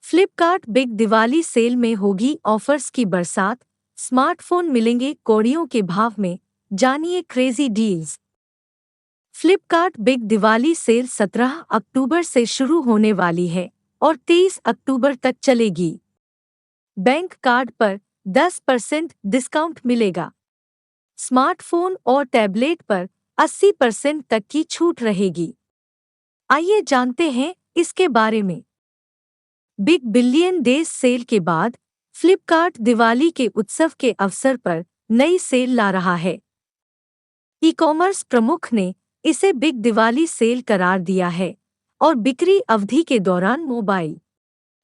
Flipkart big Diwali cell में होगी offers की बरसात। स्मार्टफोन मिलेंगे कौड़ियों के भाव में। जानिए crazy deals. Flipkart big Diwali sale 17 October से शुरू होने वाली है और 23 अक्टूबर तक चलेगी। बैंक कार्ड पर 10% डिस्काउंट मिलेगा। स्मार्टफोन और टैबलेट पर 80% तक की छूट रहेगी। आइए जानते हैं इसके बारे में। बिग बिलियन डेज सेल के बाद फ्लिपकार्ट दिवाली के उत्सव के अवसर पर नई सेल ला रहा है। ई कॉमर्स प्रमुख ने इसे बिग दिवाली सेल करार दिया है और बिक्री अवधि के दौरान मोबाइल,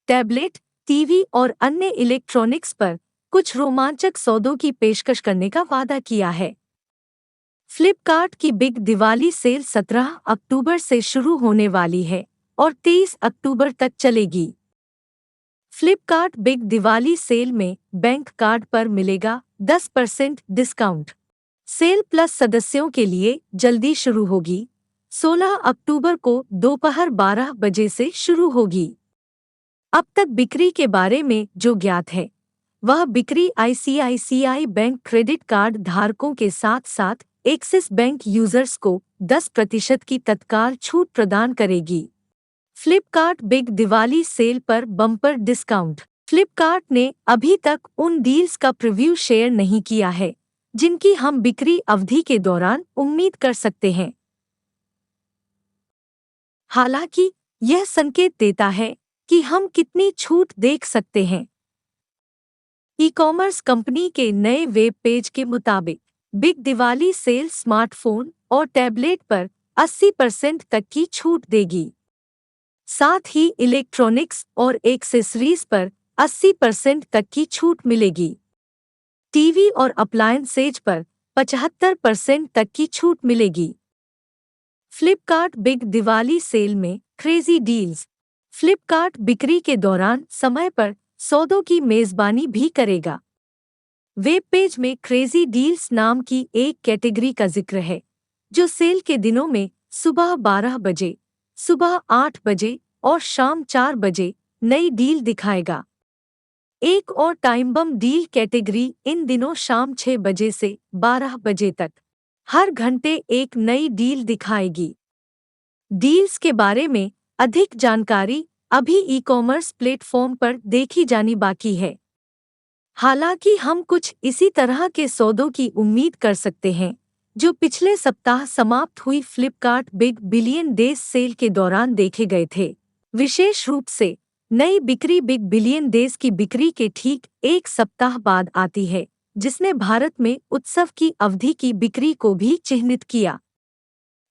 टैबलेट, टीवी और अन्य इलेक्ट्रॉनिक्स पर कुछ रोमांचक सौदों की पेशकश करने का वादा किया है। फ्लिपकार्ट की बिग दिवाली सेल 17 अक्टूबर से शुरू होने वाली है और 23 अक्टूबर तक चलेगी। फ्लिपकार्ट बिग दिवाली सेल में बैंक कार्ड पर मिलेगा 10% डिस्काउंट। सेल प्लस सदस्यों के लिए जल्दी शुरू होगी। 16 अक्टूबर को दोपहर 12 बजे से शुरू होगी। अब तक बिक्री के बारे में जो ज्ञात है, वह बिक्री आईसीआईसीआई बैंक क्रेडिट कार्ड धारकों के साथ साथ एक्सिस बैंक यूजर्स को 10% की तत्काल छूट प्रदान करेगी। फ्लिपकार्ट बिग दिवाली सेल पर बम्पर डिस्काउंट। फ्लिपकार्ट ने अभी तक उन डील्स का प्रीव्यू शेयर नहीं किया है जिनकी हम बिक्री अवधि के दौरान उम्मीद कर सकते हैं। हालांकि यह संकेत देता है कि हम कितनी छूट देख सकते हैं। ई कॉमर्स कंपनी के नए वेब पेज के मुताबिक बिग दिवाली सेल स्मार्टफोन और टैबलेट पर 80% तक की छूट देगी। साथ ही इलेक्ट्रॉनिक्स और एक्सेसरीज पर 80% तक की छूट मिलेगी। टीवी और अप्लायंसेज पर 75% तक की छूट मिलेगी। फ्लिपकार्ट बिग दिवाली सेल में क्रेजी डील्स। फ्लिपकार्ट बिक्री के दौरान समय पर सौदों की मेजबानी भी करेगा। वेब पेज में क्रेजी डील्स नाम की एक कैटेगरी का जिक्र है जो सेल के दिनों में सुबह 12 बजे, सुबह 8 बजे और शाम 4 बजे नई डील दिखाएगा। एक और टाइम बम डील कैटेगरी इन दिनों शाम 6 बजे से 12 बजे तक हर घंटे एक नई डील दिखाएगी। डील्स के बारे में अधिक जानकारी अभी ई कॉमर्स प्लेटफॉर्म पर देखी जानी बाकी है। हालांकि हम कुछ इसी तरह के सौदों की उम्मीद कर सकते हैं जो पिछले सप्ताह समाप्त हुई Flipkart big billion days cell के दौरान देखे गए थे। विशेष रूप से नई बिक्री बिग बिलियन डेज की बिक्री के ठीक एक सप्ताह बाद आती है, जिसने भारत में उत्सव की अवधि की बिक्री को भी चिह्नित किया।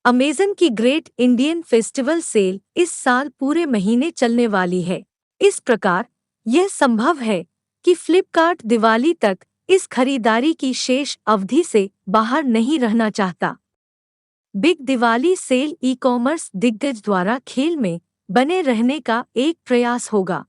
अमेज़न की ग्रेट इंडियन फेस्टिवल सेल इस साल पूरे महीने चलने वाली है। इस प्रकार यह संभव है कि फ्लिपकार्ट दिवाली तक इस खरीदारी की शेष अवधि से बाहर नहीं रहना चाहता। Big Diwali sale e commerce दिग्गज द्वारा खेल में बने रहने का एक प्रयास होगा।